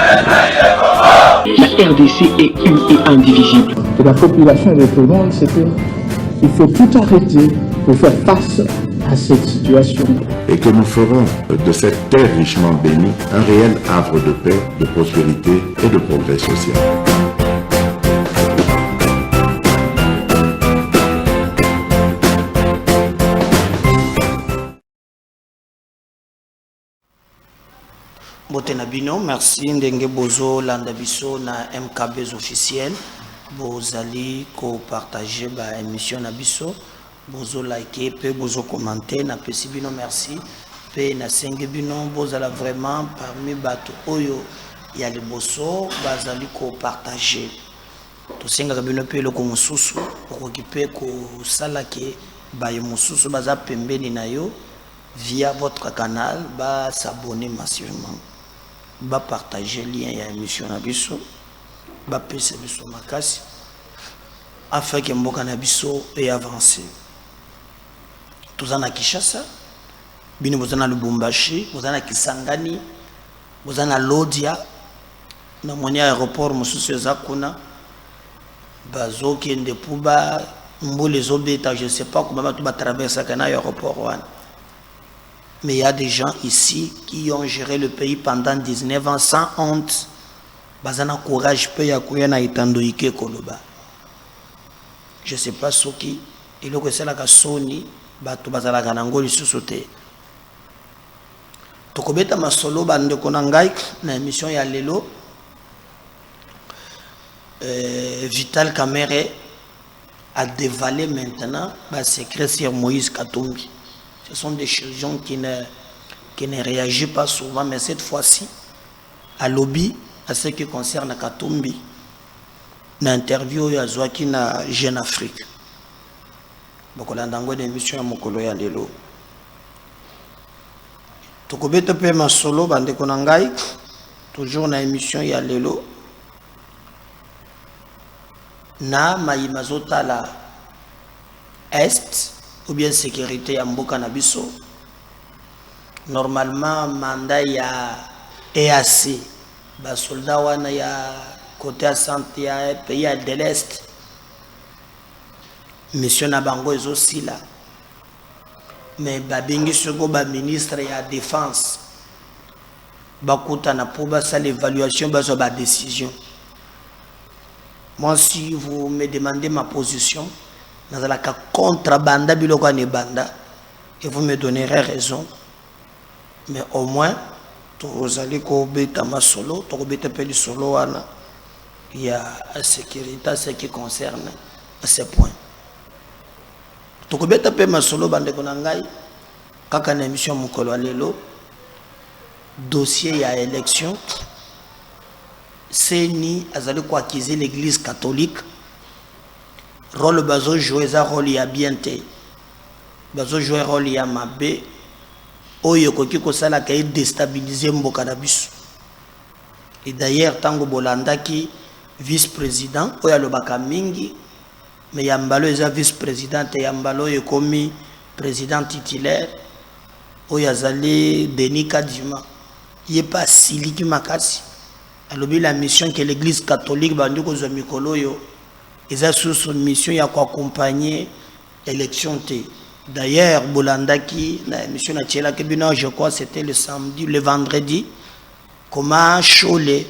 La RDC est une et indivisible. Et la population répondante, c'est qu'il faut tout arrêter pour faire face à cette situation. Et que nous ferons de cette terre richement bénie un réel havre de paix, de prospérité et de progrès social. Botenabino, merci ndenge bozo landa biso na MKBs officiel. Bozali ko partager ba émission na biso. Bozo liker pe bozo commenter na pesi bino merci. Pe na senge bino bozala vraiment parmi bato oyo ya liboso bazali ko partager. To senga bino pe loko mususu okipe ko salake ba yo mususu baza pembeni na yo via votre canal ba s'abonner massivement. Ba partager lien ya émission na biso ba pese biso makasi afin que mboka na biso et avancer. Tozana Kishasa bino bozana Lubumbashi bozana Kisangani bozana Lodia na moni aéroport mususu eza kuna bazoki ende puba mbole zobeta je sais pas comment tu vas traverser kana aéroport wana. Mais il y a des gens ici qui ont géré le pays pendant 19 ans sans honte. Bazana courage peut y avoir na itandoike koloba. Je sais pas ce qui il est que c'est la kasoni bato bazala kanango lisusote. Tokobeta masolo bande konangai na émission ya lelo. Vital Kamere a dévalé maintenant le secret sur Moïse Katumbi. Ce sont des gens qui ne réagissent pas souvent, mais cette fois-ci, à lobby, à ce qui concerne Katumbi, une interview à Zouaki na Jeune Afrique. Donc, on a une émission à Mokolo ya Lelo. Tokobete pe ma solo bande konangai, toujours na émission ya Lelo. Na maïmazota la Est. Ou bien sécurité à Mboka Nabiso. Normalement, mandat ya EAC. Bas soldats wana ya côté à santé ya pays de l'Est. Mission na bango est aussi là. Mais babengi soko ba ministre ya défense. Bakuta na pour ça l'évaluation baso ba décision. Moi si vous me demandez ma position, nazalaka contre banda biloko ne banda et vous me donnerez raison, mais au moins vous allez ko beta masolo to beta peli solo wana il y a la sécurité ce qui concerne à ce point to ko beta pe masolo bande konangai kaka na émission mukolo lelo dossier ya élection c'est ni azali ko accuser l'église catholique. Rôle bazo jouer un rôle ya bien te bazo jouer rôle ya mabe oyo koki ko sala ka déstabiliser mboka na biso. Et d'ailleurs tango bolanda ki vice-président oyo alobaka mingi mais ya mbalo eza vice-président te ya mbalo oyo komi président titulaire oyo azali Denis Kadima il est pas siliki makasi alobi la mission que l'église catholique bandi ko zo mikolo yo. Ils ont sous son mission à accompagner l'élection. D'ailleurs, Bolandaki, la mission à Tchela Kebina, je crois c'était le samedi, le vendredi, comment Cholé,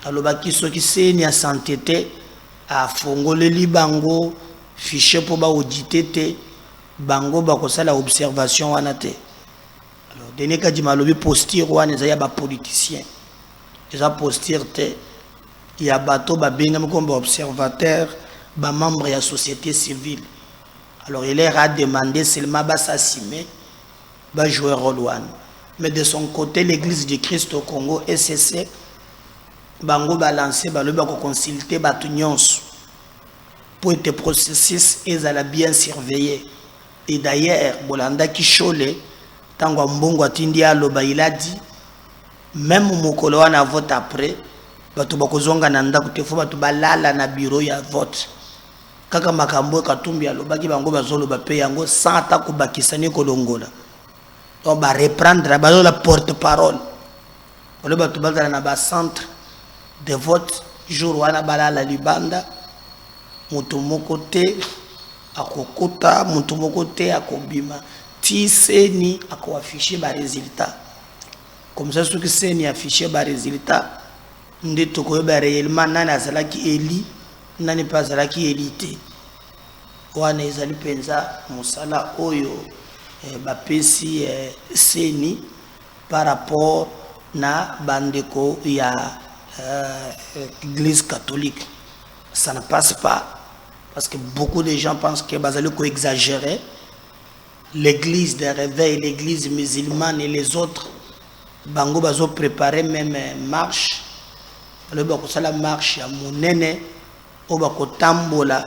alors qui sont qui s'est santé à Fongole Libango, fichier pour auditer, Bango, Bakosa la observation anate. Alors, Denis Kadimalobi postir ou les ayaba politiciens. Ils ont postir, il y a bateau, Babengam comme observateur. Membre de la société civile. Alors il leur a demandé seulement de s'assumer, de jouer rôle. Mais de son côté, l'église du Christ au Congo, SCC, Bango balancé, Bango consulté, pour être processus, ils allaient bien surveiller. Et d'ailleurs, Bolanda Kichole, Tango Mbongo Atindi Aloba, il a dit, même Mokolo a vote après, Batu Bakozonga Nanda, Batu Balala na bureau ya vote. Kaka makambo Katumbi alobaki bango bazolo ba pe yango sans ata ko bakisani kolongola. On va reprendre la porte-parole. On va tout na ba centre de vote jour wana balala libanda mutu moko te akokota mutu moko te akobima ti seni akoafficher ba résultat comme ça ce que seni afficher ba résultat nde tokoyeba réellement nani azalaki eli nani mpe azalaki eli te wana ezali mpenza mosala oyo bapesi seni par rapport na bandeko ya Église catholique. Ça ne passe pas parce que beaucoup de gens pensent que Bazali ko exagérer. L'église de réveil, l'église musulmane et les autres, bango bazo préparer même marche. Le bako sala marche ya monene o bako tambola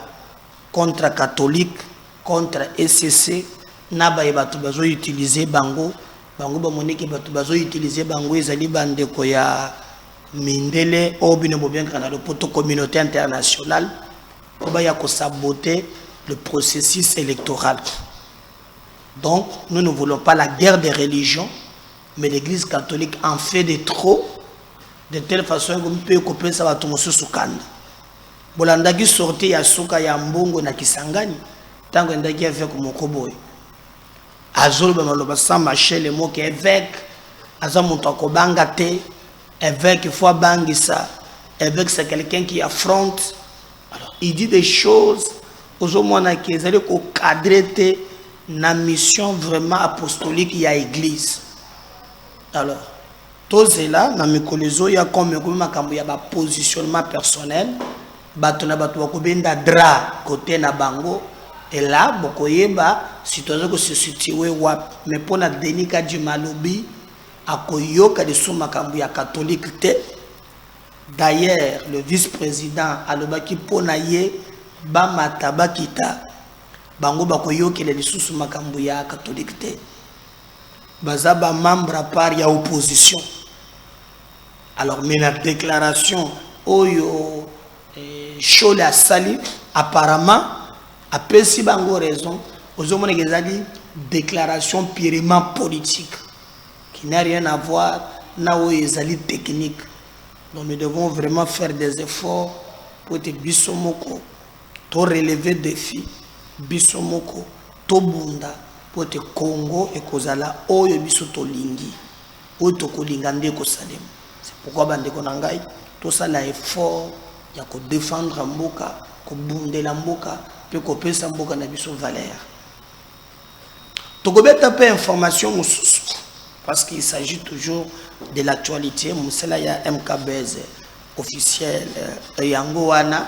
contre catholique, contre SCC, na ba batu bazo utiliser bango ba moniki batu bazo utiliser bango ezali bandeko ya mindele ou bien dans le poto communauté internationale pour saboter le processus électoral. Donc nous ne voulons pas la guerre des religions, mais l'église catholique en fait de trop, de telle façon qu'on peut couper ça va tout monsieur soukanda. Bolanda qui sorti ya suka ya mbongo na kisangani tango ndaki avec mokoboy azolo ba maloba sans marcher les mots que évêque azamuntu akobanga te. Évêque, il faut banguer ça. Évêque, c'est quelqu'un qui affronte. Alors, il dit des choses aux hommes qui ont cadré la mission vraiment apostolique de l'église. Alors, tout cela, dans mes collègues, il y a comme un positionnement personnel. Il y a un drap côté na bango. Et là, il y a si tu as situé, mais pour la dénica du malobi, akoyoka de soumakamu ya catholique te. D'ailleurs le vice-président alobaki pona ye ba matabakita bango bakoyoka le lisusu makambu ya catholique te bazaba membre à part ya opposition. Alors mais la déclaration oyo Chole asali apparemment apesi bango raison ozomona ezali déclaration purement politique qui n'a rien à voir na les techniques. Donc nous devons vraiment faire des efforts pour être bisomoko, to relever des défis, bisomoko, to bunda, pour être Congo et kozala oyo biso to lingi, oyo to kolinga nde ko salem. C'est pourquoi bande konangai to sala effort ya ko défendre mboka, ko bundela mboka, pe ko pesa mboka na biso valeur. To ko beta pe information mususu. Parce qu'il s'agit toujours de l'actualité. Moussela ya MKBZ officiel Yangoana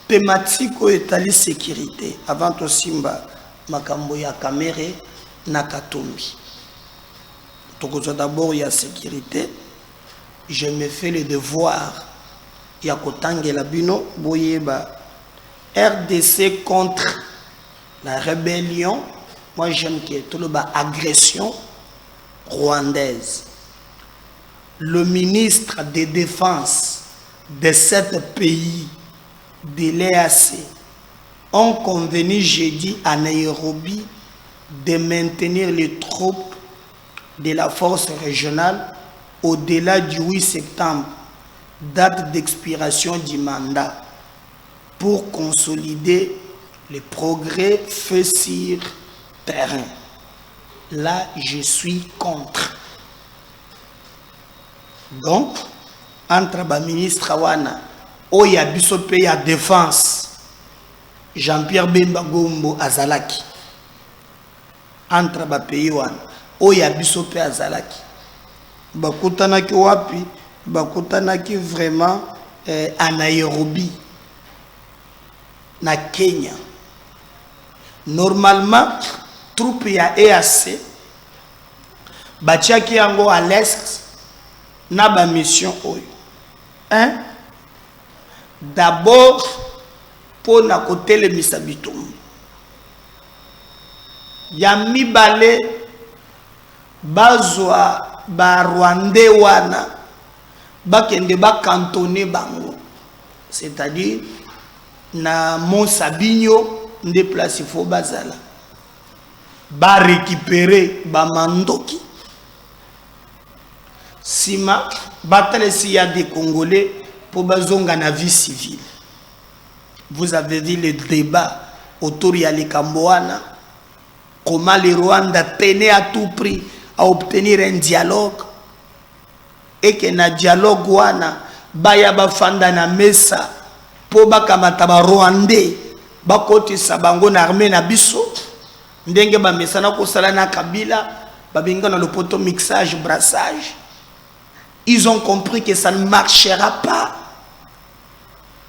thématique etali sécurité avant to simba makambo ya Kamere na Katumbi. Tokozo d'abord ya sécurité. Je me fais le devoir ya kotangela bino boyeba RDC contre la rébellion. Moi, j'aime que tout le bas agression rwandaise. Le ministre de Défense de cet pays, de l'EAC, ont convenu jeudi à Nairobi de maintenir les troupes de la force régionale au-delà du 8 septembre, date d'expiration du mandat, pour consolider les progrès faits sur terrain. Là, je suis contre. Donc, entre le ministre Awana, Oya Bisope ya défense, Jean-Pierre Bemba Gombo Azalaki. Entre le pays Wana, Oya Bisope Azalaki. Bakutanaki wapi, bakutanaki vraiment à Nairobi, na Kenya. Normalement, troupe ya EAC batiaki yango à l'est na ba mission oyo. Hein? D'abord pour na kotelemisa bitumba. Ya mibale bazwa ba Rwandais wana bakende ba cantonné bango. C'est-à-dire na Mont Sabinyo des places il faut bazala ba récupérer ba mandoki Sima, bataille s'il y a des Congolais pour bazonga na vie civile. Vous avez vu le débat autour de l'Ikamboana, comment le Rwanda tenait à tout prix à obtenir un dialogue et que na dialogue wana baya bafanda na mesa po bakamata ba Rwandais bakoti sabango na armée na biso ndenge ba mesana ko sala na Kabila babenga na le poto mixage brassage. Ils ont compris que ça ne marchera pas.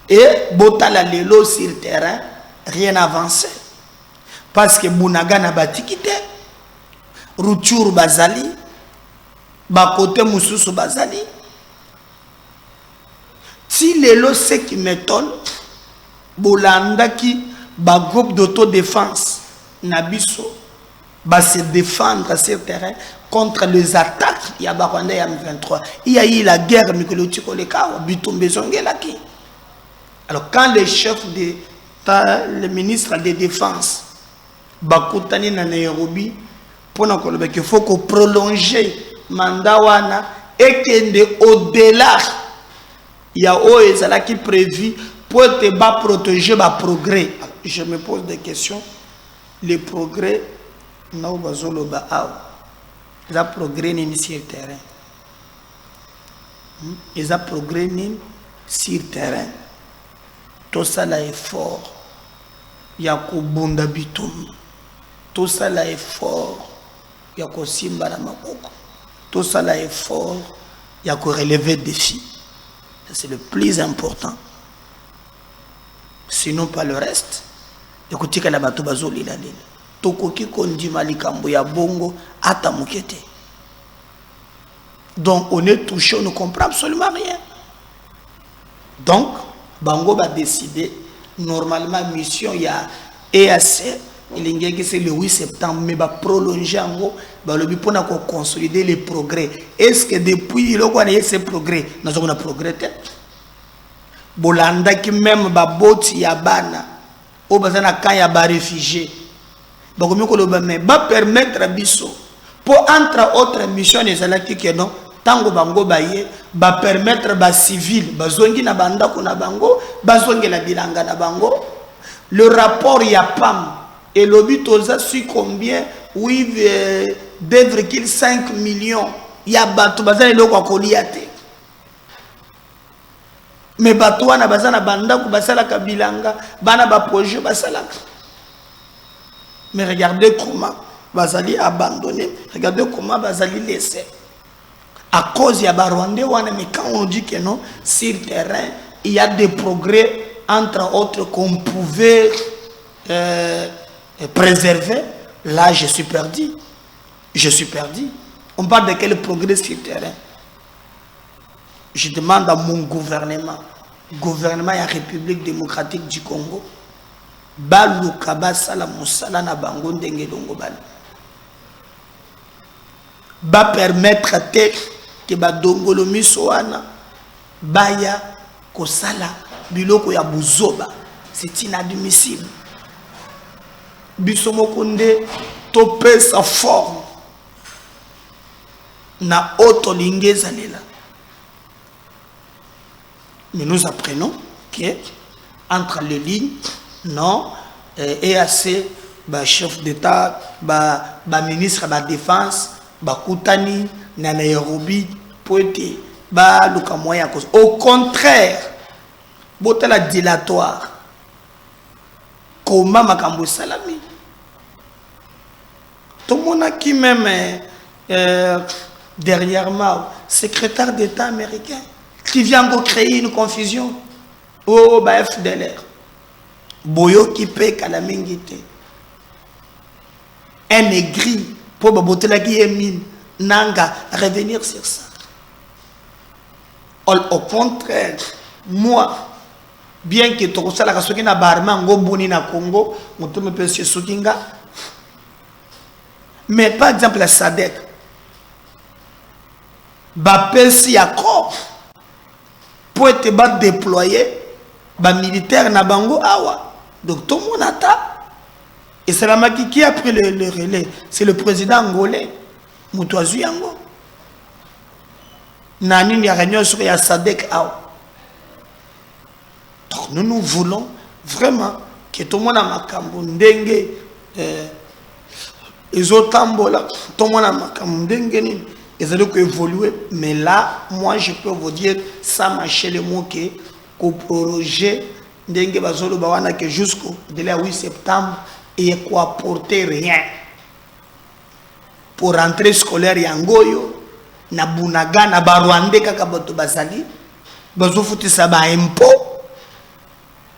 Et Botala Lelo sur le terrain, rien n'avançait. Parce que Bounaga n'a pas quitté. Rutshuru Bazali, Bakote Moussousou Bazali. Si Lelo, ce qui m'étonne, Bolanda qui, ba groupe d'autodéfense, Nabiso, va se défendre sur le terrain contre les attaques. Il y a Barwanda et M23. Il y a eu la guerre, alors quand le chef de le ministre de défense Bakutani na Nairobi pour qu'il faut qu'on prolonge mandat wana et que au-delà il y a Oezala qui prévu pour te protéger le progrès. Je me pose des questions. Les progrès non bazolo ba ils ont progrès sur le terrain. Ils ont progrès sur le terrain. Tout ça là est fort. Il y a Kubunda Bitum. Tout ça là est fort. Il y a Simba na Maboko. Tout ça là est fort. Il y a relever le défi. C'est le plus important. Sinon pas le reste. Écoutez que la bateau bazoli la lile. Tokoki kondi malikambo ya bongo ata mukete. Donc on est touché, on ne comprend absolument rien. Donc Bango va décider normalement mission il y a EAC il c'est le 8 septembre mais va prolonger en gros va le but pour consolider les progrès. Est-ce que depuis le quoi ces progrès nous avons un progrès Bolanda qui même ba boti ya bana au bazana quand ya ba réfugiés va permettre à biso pour entre autres missions les alaki que non tango bango baye va permettre ba civil bazongi na banda kuna bango bazongi la bilanga na bango le rapport ya PAM et l'obit oza su combien oui 2,5 millions ya batu bazana loko akoliate mais batu wana bazana banda ku basala kabilanga bana ba projet basala. Mais regardez comment Bazali abandonné, regardez comment Bazali laissé. À cause de Rwandais, mais quand on dit que non, sur le terrain, il y a des progrès, entre autres, qu'on pouvait préserver. Là, je suis perdu. Je suis perdu. On parle de quel progrès sur le terrain? Je demande à mon gouvernement de la République démocratique du Congo, baluka basala musala na bango ndenge longo bali ba permettre te que ba dongolo miso wana baya kosala biloko ya buzoba. C'est inadmissible. Biso mokonde to pesa forme na auto lingeza lela. Mais nous apprenons que entre les lignes non, EAC, chef d'État, ministre de la Défense, Koutani, na Nairobi, poété, au contraire, botala dilatoire. Comment Makambo Salami? Tout le monde qui même dernièrement, secrétaire d'État américain, qui vient de créer une confusion au FDLR. Boyo qui paie Kalamingite. Un aigri pour Babotela qui est mine. Nanga, revenir sur ça. Au contraire, moi, bien que tu as la Soki na Barma, Ngobuni na Congo, on te me peut sur Sokinga. Mais par exemple, la SADC, Bapesi accord pour être déployé, militaire na Bango Awa. Donc tout le monde attend. Et c'est la Maki qui a pris le relais. C'est le président angolais, Moutouazou Yango. Nani ni réunion sur ya Sadek Ao. Donc nous voulons vraiment que tout le monde a makambo ndenge ezotambola, tout le monde a makambo ndenge ni ezali ko évoluer, mais là moi je peux vous dire ça marche le mot que au projet ndenge bazolo bawana que jusqu'au délai 8 septembre et quoi apporter rien pour rentrée scolaire ya ngoyo na bunaga na barwande kaka bato bazali bazofutisa ba impôt.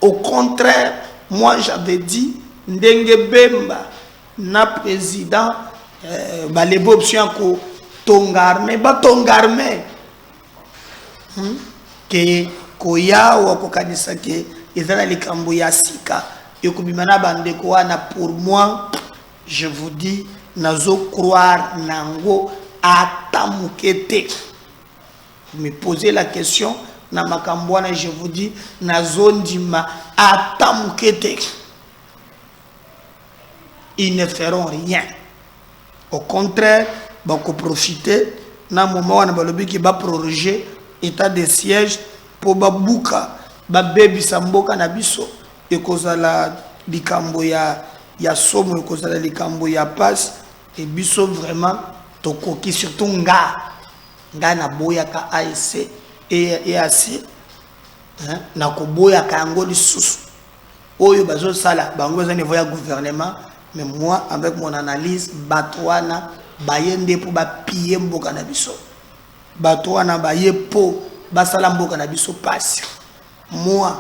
Au contraire, moi j'avais dit ndenge bemba na président balebo option ko tongarme ba tongarme que koya wa ko kanisa ke ezala likambo ya sika ekubimana bandeko wana. Pour moi je vous dis nazo croire nango atamukete. Vous me posez la question na makambo wana, je vous dis nazo ndima atamukete. Ils ne feront rien. Au contraire, bah qu'on profiter na moment wana balobi ki ba proroger état de siège pour babuka ba bebi samboka na biso ekozala likambo ya somo, ekozala likambo ya passe et biso vraiment tokoki surtout nga na boya ka ASC et AC na ko boya ka yango lisusu oyo bazo sala bango za niveau ya gouvernement. Mais moi avec mon analyse batwana bayende pour ba piller mboka na biso, batwana baye po basala mboka na biso passe. Moi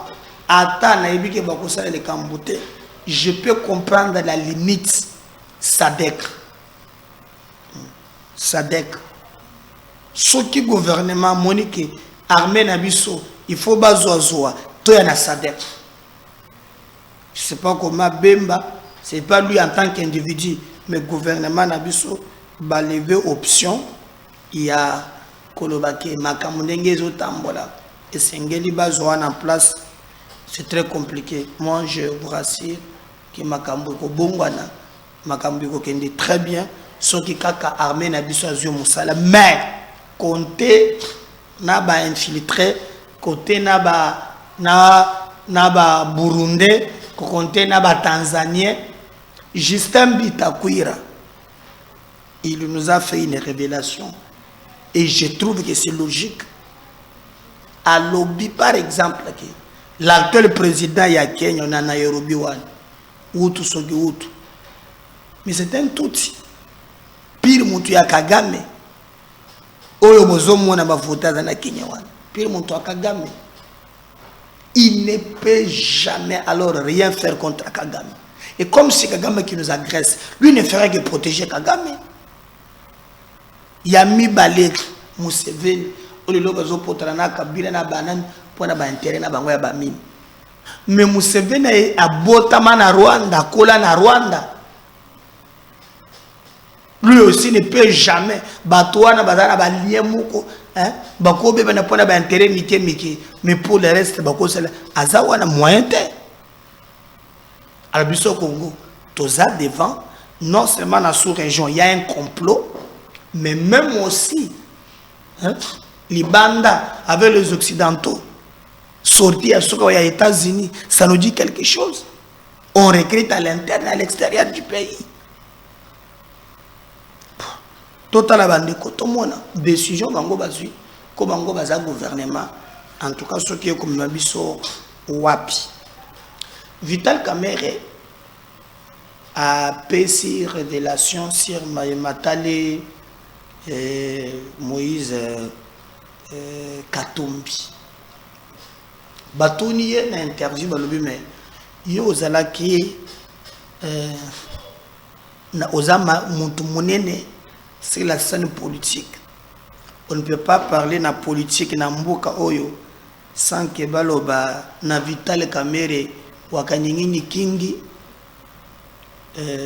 ata na ebike bakosala le kambote, je peux comprendre la limite Sadek ce qui gouvernement monique armée na biso il faut bazoazoa to ya na Sadek. Je sais pas comment Bemba, c'est pas lui en tant qu'individu, mais gouvernement na biso ba lever option il y a kolobake makamundenge zo tambola et sengeli bazoa en place. C'est très compliqué. Moi je vous rassure que makambo ko bongwana makambo ko kende très bien ce qui kaka armée na biso azio musala, mais compter na ba infiltré côté na ba burundais compter na ba tanzanien. Justin Bitakwira, il nous a fait une révélation et je trouve que c'est logique. À Lobby par exemple, l'actuel président ya Kenya on a Nairobi wan Utu Sogi Utu, mais c'est un touti pire mutu ya Kagame oyo bozomo na bavota na Kenya wan pire mutu ya Kagame. Il ne peut jamais alors rien faire contre Kagame. Et comme c'est Kagame qui nous agresse, lui ne ferait que protéger Kagame. Yami Balek Museveni olelo bazo potrana kabila na banane pour na ba intérêt na bango ya ba mine. Mais Museveni a botama na Rwanda, kola na Rwanda. Lui aussi ne peut jamais batouana bazana ba lien moko bakobe bana pona ba intérêt mike mike, mais pour le reste bako sala azawa na moyen te. Alors biso Congo toza devant non seulement dans la sous-région il y a un complot, mais même aussi les bandes avec les occidentaux sortis à ce qu'il y a aux États-Unis, ça nous dit quelque chose. On recrute à l'interne et à l'extérieur du pays. Total la bande tout le monde décision bango bazui comme bango baza gouvernement, en tout cas ce qui est comme mabiso wapi. Vital Kamerhe a fait révélation sur Matale Moïse Katumbi. Batoni y a interview balobi mais yo ozalaki na ozama muntu munene sur la scène politique. On ne peut pas parler na politique na mboka oyo sans que baloba na Vital Kamerhe wakanyingini kingi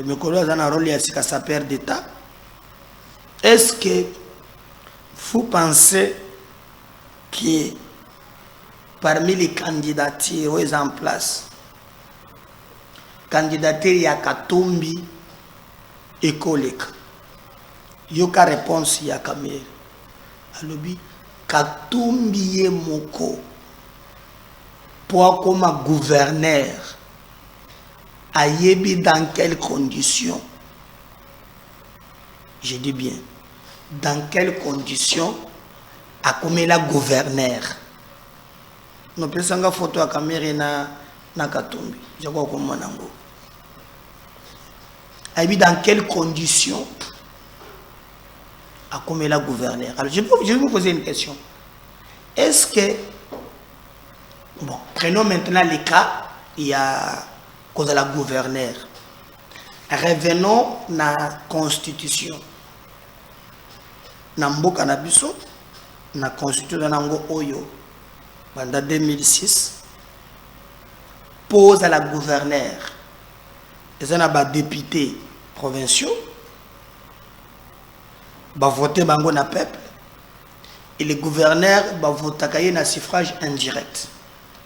mekolo za na rôle ya sika sa père d'état. Est-ce que vous pensez que parmi les candidatures en place, candidature ya Katumbi et Koleka, yoka réponse ya Kamerhe alobi Katumbi ye moko pour comme gouverneur ayebi dans quelles conditions, je dis bien dans quelles conditions a comme la gouverneur. Nous pensons que photo à caméra na Katumbi je crois comme manango ayebi dans quelles conditions a comme la gouverneur. Alors je vais vous poser une question. Est-ce que, bon, prenons maintenant les cas, il y a cause de la gouverneur. Revenons à la constitution. Namboka nabiso, na constitution de Nango Oyo, pendant 2006, pose à la gouverneur. Et on a des députés provinciaux, voter bango na peuple. Et les gouverneurs va voter un suffrage indirect.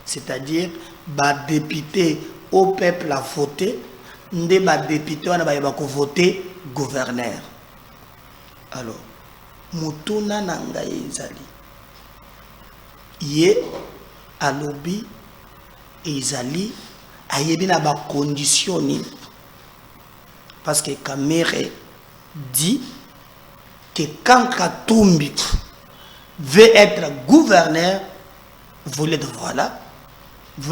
C'est-à-dire, les députés au peuple a voté, les députés ont voté gouverneur. Alors, Mutuna Nangaye Zali. Yé, Alobi, Izali, Ayebi na ba conditionné. Parce que Kamere dit que quand Katumbi veut être gouverneur, voulait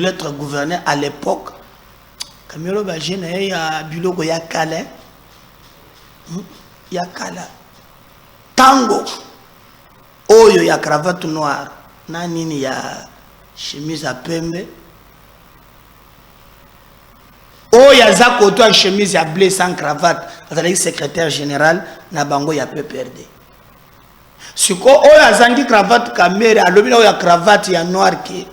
être gouverneur à l'époque. Kamero Bajene ya biloko ya kala. Ya kala. Tango. Oyo ya cravate noire. Nanini ya chemise à pembe. Oyo ya zakoto ya chemise à bleu sans cravate. Azali secrétaire général na bango ya PPRD. Siko oyo azangi cravate kamera alobi oyo cravate ya noir ke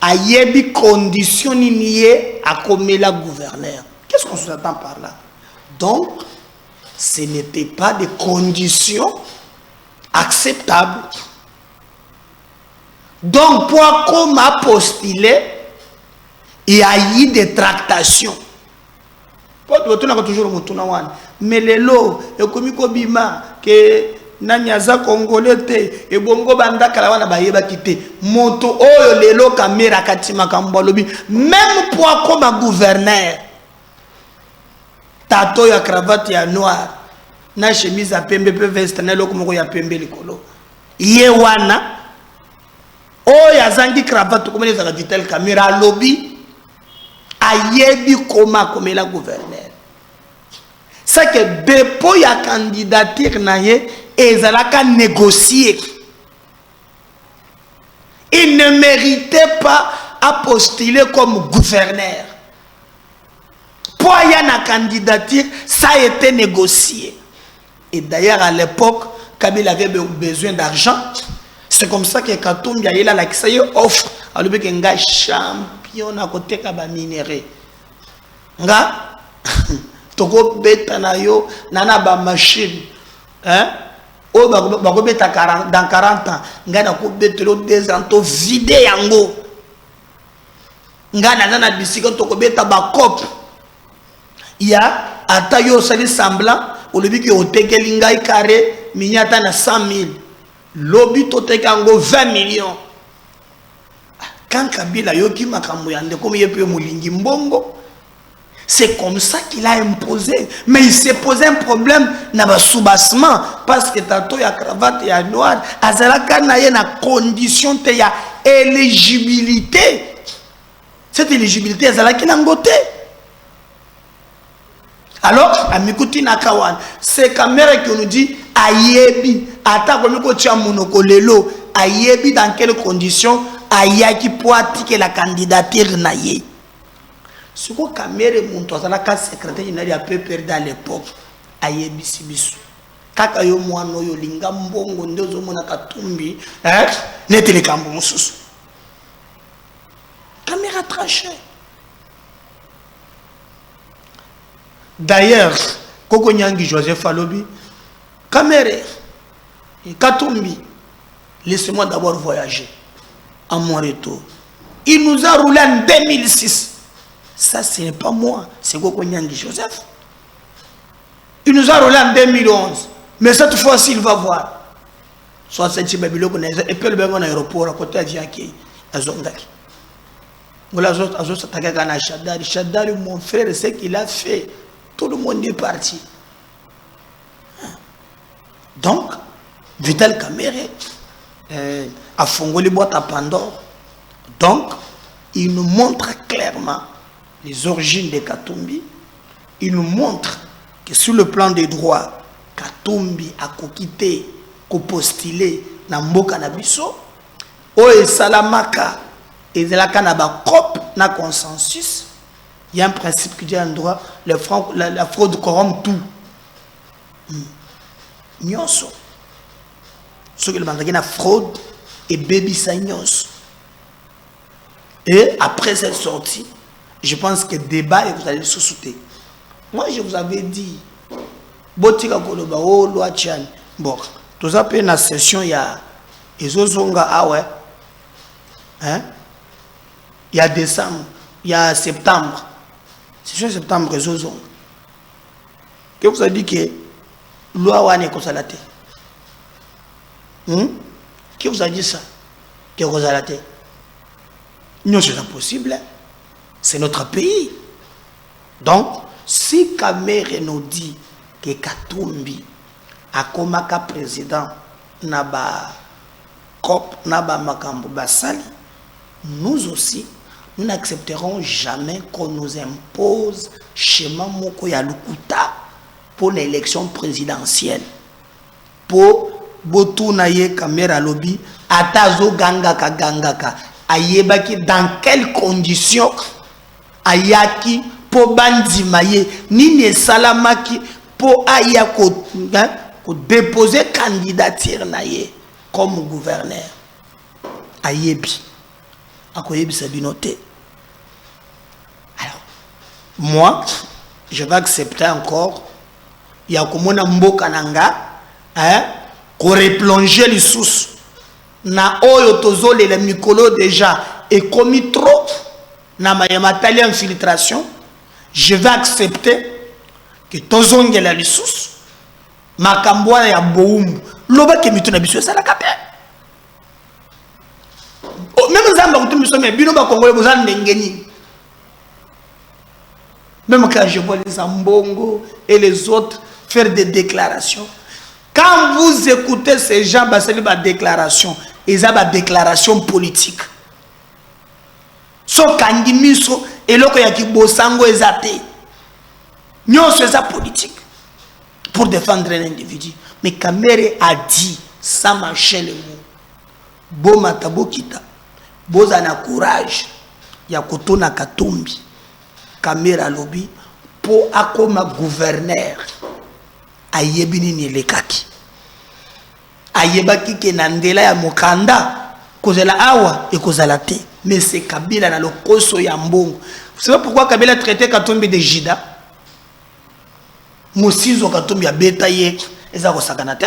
ayebi condition nié à comme la gouverneur. Qu'est-ce qu'on s'entend par là? Donc ce n'était pas des conditions acceptables. Donc pour comme a postulé, il y a eu des tractations. Toujours mais les lots et comme bima que nanyaza congolais te et bongo banda kalawana bayeba kité moto oyo lelo kamera katima kambolobi même pour comme gouverneur tato ya cravate ya noir na chemise à pembe pe veste na loko moko ya pembe likolo ye wana oyo azangi cravate comme les agitel caméra lobby ayebi koma comme la gouverneur. C'est que depuis la candidature naye ils allaient négocier. Il ne méritait pas à postuler comme gouverneur. Pour y avoir une candidature, ça a été négocié. Et d'ailleurs à l'époque, Kabila avait besoin d'argent. C'est comme ça que Katumbi a eu la offre à lui dire que champion à côté kaba minéré. Nga toko beta na yo nana ba machine hein o ba beta dans 40 ans ngana ko betelo 2 ans to vide yango ngana nana bisiko toko beta ba cop ya ata yo sali semblant o lebi ki otekeli ngai carré minyata na 100 000 lobi to tekango 20 millions. Quand Kabila yoki makambo yande comme yepe mulingi mbongo. C'est comme ça qu'il a imposé. Mais il s'est posé un problème dans le soubassement. Parce que tato ya cravate ya noir, azalaka na ye na condition te ya éligibilité. Cette éligibilité azalaki nangote. Alors, amikuti nakawan, c'est caméra qui nous dit ayebi, ata komiko tia monoko lelo, ayebi dans quelles conditions ayaki pour attiquer la candidature na ye. Ce que Kamere Muntozalaka secrétaire général a peu perdu à l'époque, ayebi sibisu. Kaka yo mwano yo linga mbongo ndozo mona Katumbi, netele kambo mususu. Kamera tranché. D'ailleurs, Koko Nyangi Joseph Alobi, Kamere et Katumbi, laissez-moi d'abord voyager à mon retour. Il nous a roulé en 2006. Ça, ce n'est pas moi, c'est Koko Nyangi Joseph. Il nous a roulé en 2011. Mais cette fois-ci, il va voir. soit c'est biloko na et puis le bengo na aéroport à côté avion qui azongaki voilà azo s'attaquer à Shadari. Shadari, mon frère, ce qu'il a fait, tout le monde est parti. Donc Vital Kamerhe a fongé les boîtes à Pandore. Donc il nous montre clairement les origines de Katumbi. Il nous montre que sur le plan des droits, Katumbi a quitté, postulé na mboka na biso. Oye Salamaka et de la Kanaba COP na consensus. Il y a un principe qui dit en droit, la fraude corrompt tout. Nyonso. Ce que le bandagé na fraude et baby sa nyonso. Et après cette sortie, je pense que débat et vous allez le sous-souter. Moi, je vous avais dit, Botika Koloba, oh, loi Tchan. Bon, tout ça, dans la session, il y a Ezozonga, ah ouais. Hein? Il y a décembre, il y a septembre. Session septembre, Ezozonga. Que vous avez dit que loi Wane Kosalate. Qui vous a dit ça? Que Kosalate. Non, c'est impossible. C'est notre pays. Donc, si Kamerhe nous dit que Katumbi a comme président Naba COP, Naba Makambo Basali, nous aussi, nous n'accepterons jamais qu'on nous impose schéma moko ya lukuta pour l'élection présidentielle. Pour Botunaye Kamera Lobby, Atazo Gangaka Gangaka. Ayebaki dans quelles conditions ayaki po bandimaye nini salamaki po aya ko déposer candidature naye comme gouverneur ayebi akoyebi sabinote. Alors moi je vais accepter encore ya komona mboka nanga ko replonger les sources na oyo tozole le mikolo déjà et commis trop na mayamatali infiltration. Je vais accepter que tozonge la lissus makambwana ya boumbu loba ke mitu na biso sala kapé même zamba kutu biso mais bino ba congolais bozana ndengeni. Même quand je vois les Ambongo et les autres faire des déclarations, quand vous écoutez ces gens baseli ba déclaration, ils ont des déclarations politiques. So kangimiso eloko ya kibosango ezate. Nyonso eza politique pour défendre un individu. Mais Kamerhe a dit sans marcher le mot. Bo matabokita. Bozana courage ya kotona Katumbi. Kamerhe alobi po akoma gouverneur. Ayebini ni lekaki. Ayebaki ke nandela ya mokanda kozela awa et kozala te. Mais c'est Kabila dans le koso ya mbongo. Vous savez pourquoi Kabila a traité Katumbi de Jida? Mosizo Katumbi a bétaillé eza ko sakanate.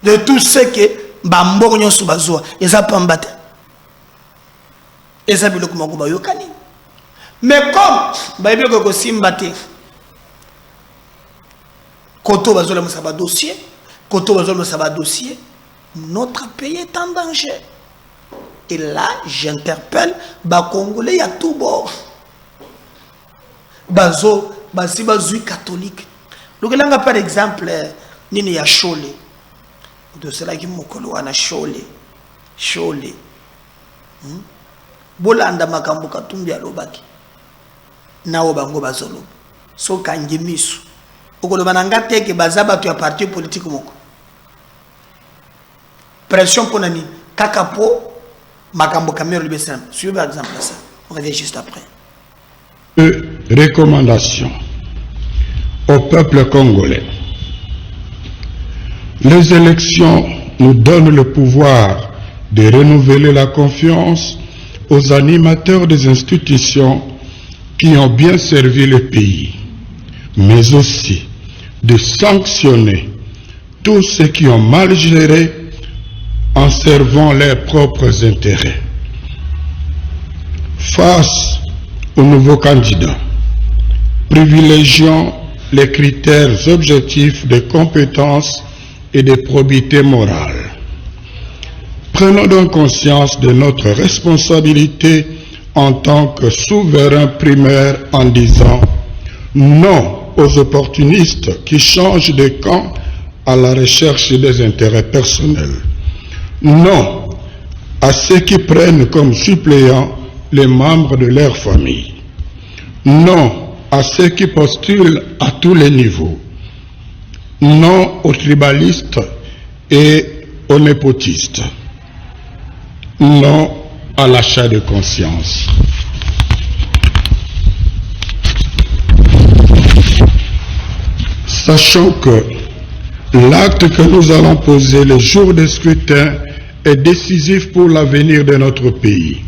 De tout ce que bambongo nyonso bazwa eza pambate. Eza biloko moko bayokani. Mais comme bayebi ko simbate koto bazola musaba dossier, koto bazola musaba dossier, notre pays est en danger. Et là, j'interpelle les Congolais à tout bord. Bazo, basi bazui catholique. Donc là, par exemple, nini ya Chole. De cela qui mokolo wana Chole. Chole. Bolanda makambo Katumbi alobaki. Nao bango bazolo. So kangimisu. Okolo bananga teke bazaba tu ya parti politique moko. Pression pour nani kakapo makambo Kamerhe libesam. Suivez par exemple ça. On revient juste après. Recommandations au peuple congolais. Les élections nous donnent le pouvoir de renouveler la confiance aux animateurs des institutions qui ont bien servi le pays, mais aussi de sanctionner tous ceux qui ont mal géré en servant leurs propres intérêts. Face aux nouveaux candidats, privilégions les critères objectifs de compétence et de probité morale. Prenons donc conscience de notre responsabilité en tant que souverain primaire en disant non aux opportunistes qui changent de camp à la recherche des intérêts personnels. Non à ceux qui prennent comme suppléants les membres de leur famille. Non à ceux qui postulent à tous les niveaux. Non aux tribalistes et aux népotistes. Non à l'achat de conscience. Sachant que l'acte que nous allons poser le jour du scrutin est décisif pour l'avenir de notre pays.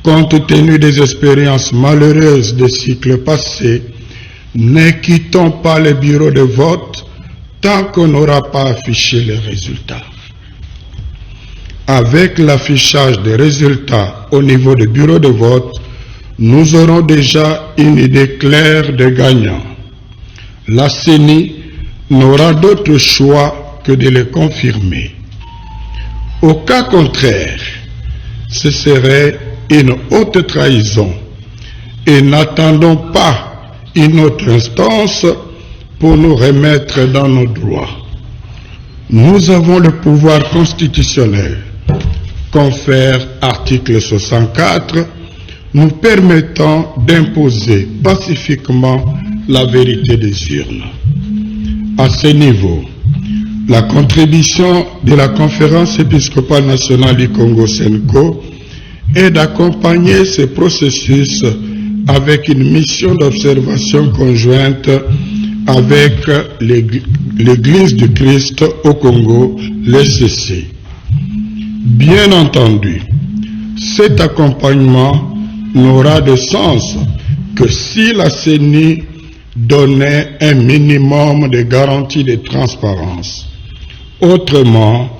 Compte tenu des expériences malheureuses des cycles passés, ne quittons pas le bureau de vote tant qu'on n'aura pas affiché les résultats. Avec l'affichage des résultats au niveau du bureau de vote, nous aurons déjà une idée claire des gagnants. La CENI n'aura d'autre choix que de les confirmer. Au cas contraire, ce serait une haute trahison et n'attendons pas une autre instance pour nous remettre dans nos droits. Nous avons le pouvoir constitutionnel, confère article 64, nous permettant d'imposer pacifiquement la vérité des urnes. À ce niveau, la contribution de la Conférence épiscopale nationale du Congo Senko est d'accompagner ce processus avec une mission d'observation conjointe avec l'Église du Christ au Congo, l'ECC. Bien entendu, cet accompagnement n'aura de sens que si la CENI donnait un minimum de garantie de transparence. Autrement,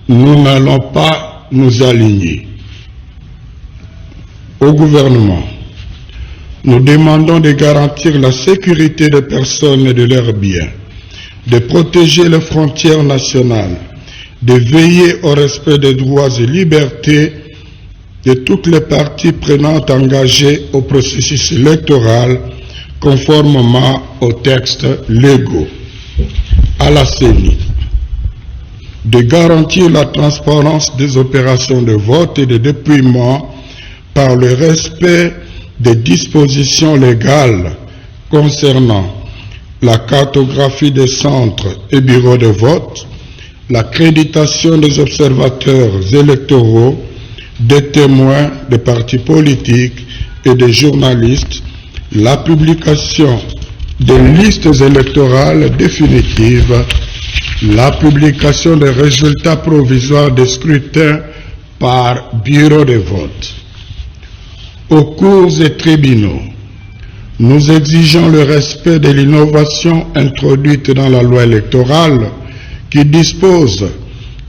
nous n'allons pas nous aligner. Au gouvernement, nous demandons de garantir la sécurité des personnes et de leurs biens, de protéger les frontières nationales, de veiller au respect des droits et libertés de toutes les parties prenantes engagées au processus électoral conformément aux textes légaux. À la CENI, de garantir la transparence des opérations de vote et de dépouillement par le respect des dispositions légales concernant la cartographie des centres et bureaux de vote, l'accréditation des observateurs électoraux, des témoins des partis politiques et des journalistes, la publication des listes électorales définitives, la publication des résultats provisoires des scrutins par bureau de vote. Aux cours et tribunaux, nous exigeons le respect de l'innovation introduite dans la loi électorale qui dispose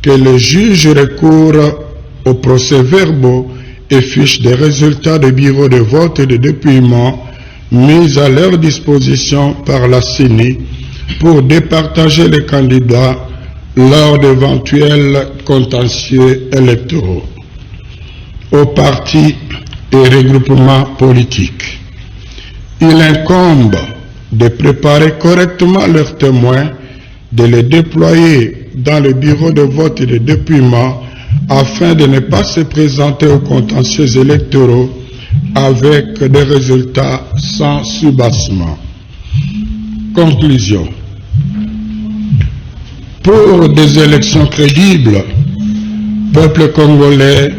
que les juges recourent aux procès-verbaux et fiches des résultats des bureaux de vote et de dépouillement mis à leur disposition par la CENI pour départager les candidats lors d'éventuels contentieux électoraux. Aux partis et regroupements politiques, il incombe de préparer correctement leurs témoins, de les déployer dans le bureau de vote et de dépouillement afin de ne pas se présenter aux contentieux électoraux avec des résultats sans soubassement. Conclusion. Pour des élections crédibles, peuple congolais,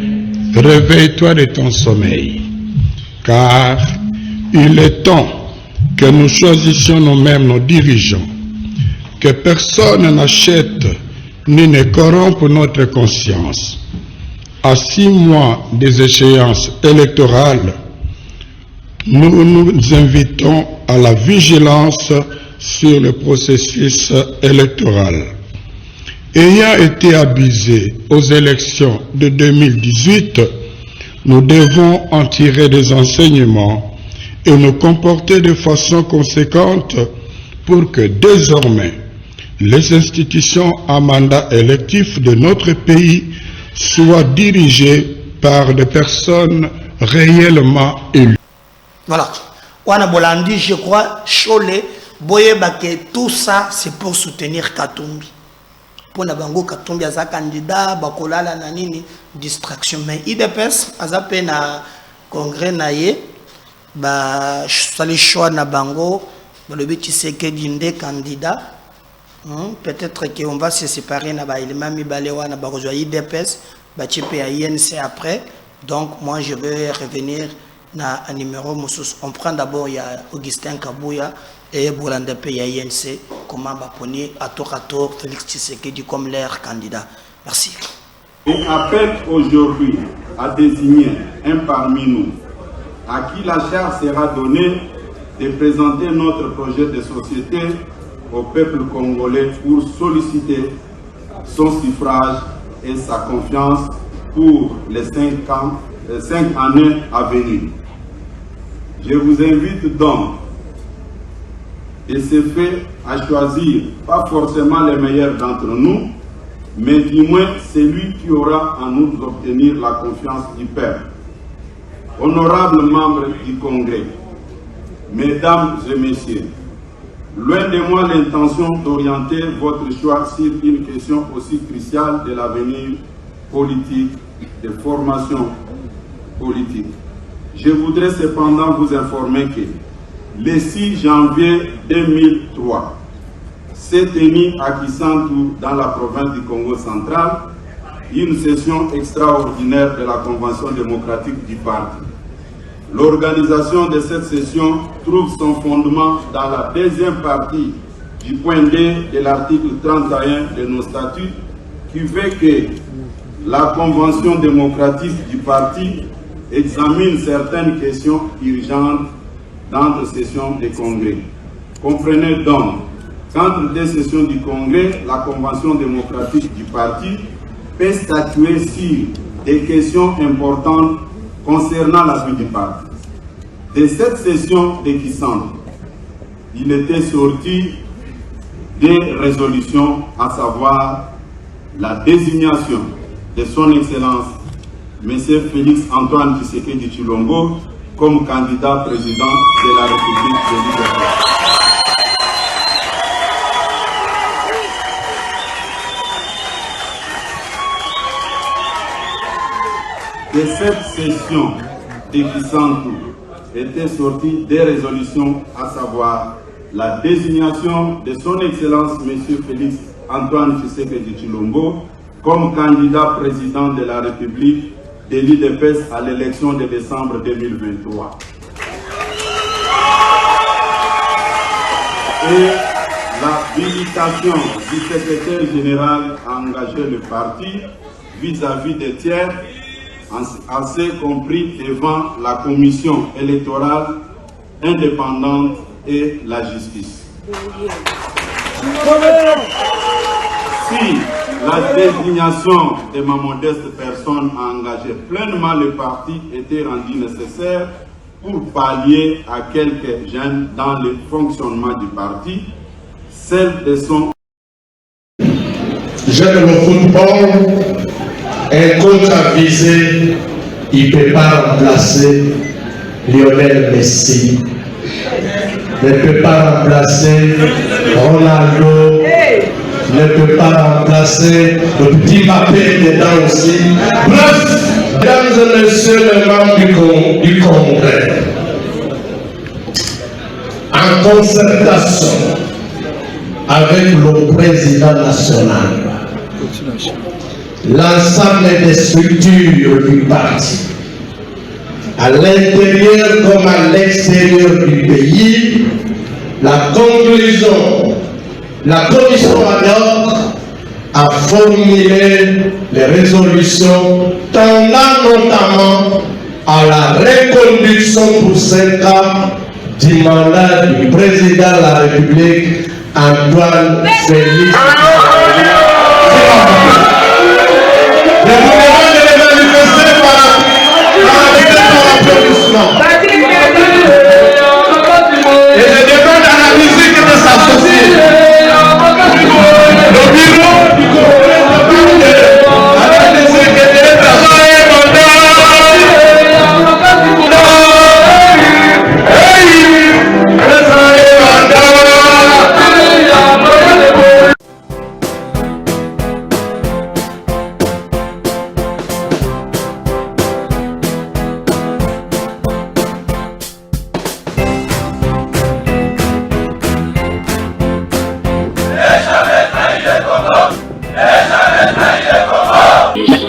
réveille-toi de ton sommeil, car il est temps que nous choisissions nous-mêmes nos dirigeants, que personne n'achète ni ne corrompe notre conscience. À 6 mois des échéances électorales, nous nous invitons à la vigilance sur le processus électoral. Ayant été abusés aux élections de 2018, nous devons en tirer des enseignements et nous comporter de façon conséquente pour que désormais les institutions à mandat électif de notre pays soient dirigées par des personnes réellement élues. Voilà. Wana Bolandi, je crois, Chole, Boyeba, que tout ça, c'est pour soutenir Katumbi. Pour Nabango Katumbi, à sa candidat, Bakolala, Nanini, distraction. Mais IDPS, à sa peine à congrès, naïe, bah, sali choix Nabango, le but, c'est que d'inde candidat. Peut-être qu'on va se séparer, il m'a mis Balewa, Nabarozo, IDPS, Bachipé à INC après. Donc, moi, je vais revenir na un numéro. On prend d'abord, il y a Augustin Kabouya et Boulande P. INC. Comment Baponi, à tour, Félix Tshisekedi comme leur candidat. Merci. Et appelle aujourd'hui à désigner un parmi nous à qui la charge sera donnée de présenter notre projet de société au peuple congolais pour solliciter son suffrage et sa confiance pour les 5 années à venir. Je vous invite donc, de ce fait, à choisir pas forcément les meilleurs d'entre nous, mais du moins celui qui aura à nous obtenir la confiance du peuple. Honorables membres du Congrès, Mesdames et Messieurs, loin de moi l'intention d'orienter votre choix sur une question aussi cruciale de l'avenir politique, de formation politique. Je voudrais cependant vous informer que le 6 janvier 2003, s'est tenue à Kisantu, dans la province du Congo central, une session extraordinaire de la Convention démocratique du parti. L'organisation de cette session trouve son fondement dans la deuxième partie du point D de l'article 31 de nos statuts, qui fait que la Convention démocratique du parti examine certaines questions urgentes d'entre sessions des congrès. Comprenez donc qu'entre deux sessions du congrès, la Convention démocratique du parti peut statuer sur des questions importantes concernant la vie du parti. De cette session de Kisantu, il était sorti des résolutions, à savoir la désignation de son Excellence M. Félix Antoine Tshisekedi Tshilombo comme candidat président de la République de l'Ukraine. De cette session de Kisantu étaient sorties des résolutions, à savoir la désignation de son Excellence M. Félix Antoine Tshisekedi Tshilombo comme candidat président de la République de l'UDPS à l'élection de décembre 2023. Et l'habilitation du secrétaire général à engager le parti vis-à-vis des tiers, assez compris devant la commission électorale indépendante et la justice. Si la désignation de ma modeste personne a engagé pleinement le parti était rendue nécessaire pour pallier à quelques gênes dans le fonctionnement du parti, celle de son... J'aime le football, un coach avisé, il ne peut pas remplacer Lionel Messi, ne peut pas remplacer Ronaldo, ne peut pas remplacer le petit Mbappé dedans aussi. Bref, mesdames et messieurs les membres du Congrès, en concertation avec le président national, l'ensemble des structures du parti, à l'intérieur comme à l'extérieur du pays, la conclusion, la commission ad hoc a formulé les résolutions tendant notamment à la reconduction pour 5 ans du mandat du président de la République, Antoine Félix. Je vous demande de les manifester par applaudissement. Et je demande à la musique de s'associer.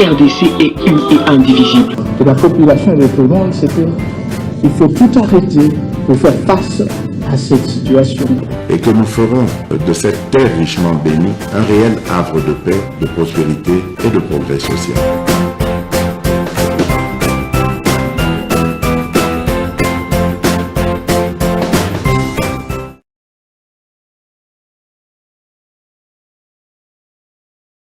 RDC est une et indivisible. De la population et de tout le monde, c'est qu'il faut tout arrêter pour faire face à cette situation. Et que nous ferons de cette terre richement bénie un réel havre de paix, de prospérité et de progrès social.